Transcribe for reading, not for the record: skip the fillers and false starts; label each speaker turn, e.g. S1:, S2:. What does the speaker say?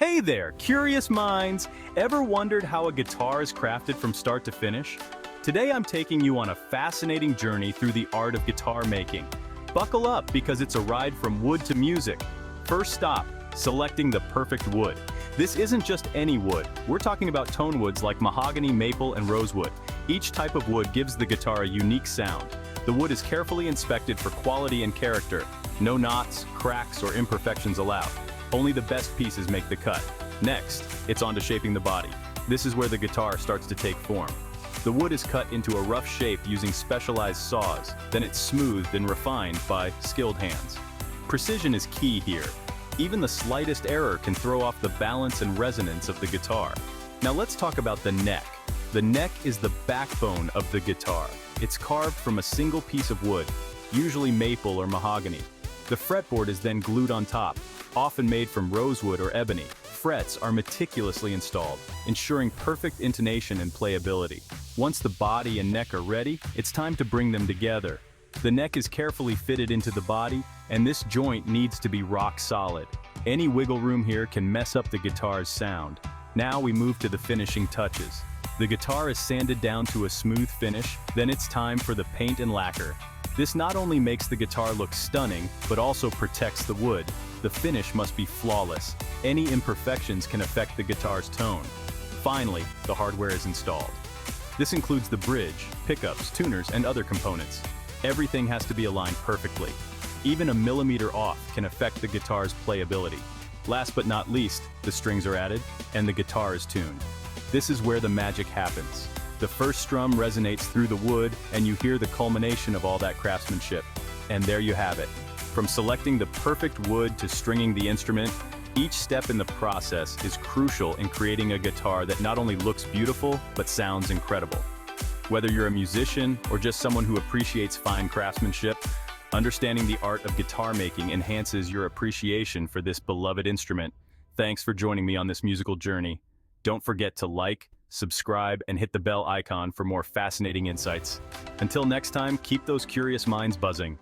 S1: Hey there, curious minds! Ever wondered how a guitar is crafted from start to finish? Today I'm taking you on a fascinating journey through the art of guitar making. Buckle up because it's a ride from wood to music. First stop, selecting the perfect wood. This isn't just any wood. We're talking about tone woods like mahogany, maple, and rosewood. Each type of wood gives the guitar a unique sound. The wood is carefully inspected for quality and character. No knots, cracks, or imperfections allowed. Only the best pieces make the cut. Next, it's on to shaping the body. This is where the guitar starts to take form. The wood is cut into a rough shape using specialized saws, then it's smoothed and refined by skilled hands. Precision is key here. Even the slightest error can throw off the balance and resonance of the guitar. Now let's talk about the neck. The neck is the backbone of the guitar. It's carved from a single piece of wood, usually maple or mahogany. The fretboard is then glued on top, often made from rosewood or ebony. Frets are meticulously installed, ensuring perfect intonation and playability. Once the body and neck are ready, it's time to bring them together. The neck is carefully fitted into the body, and this joint needs to be rock solid. Any wiggle room here can mess up the guitar's sound. Now we move to the finishing touches. The guitar is sanded down to a smooth finish, then it's time for the paint and lacquer. This not only makes the guitar look stunning, but also protects the wood. The finish must be flawless. Any imperfections can affect the guitar's tone. Finally, the hardware is installed. This includes the bridge, pickups, tuners, and other components. Everything has to be aligned perfectly. Even a millimeter off can affect the guitar's playability. Last but not least, the strings are added, and the guitar is tuned. This is where the magic happens. The first strum resonates through the wood, and you hear the culmination of all that craftsmanship. And there you have it. From selecting the perfect wood to stringing the instrument, each step in the process is crucial in creating a guitar that not only looks beautiful, but sounds incredible. Whether you're a musician or just someone who appreciates fine craftsmanship, understanding the art of guitar making enhances your appreciation for this beloved instrument. Thanks for joining me on this musical journey. Don't forget to like, subscribe, and hit the bell icon for more fascinating insights. Until next time, keep those curious minds buzzing.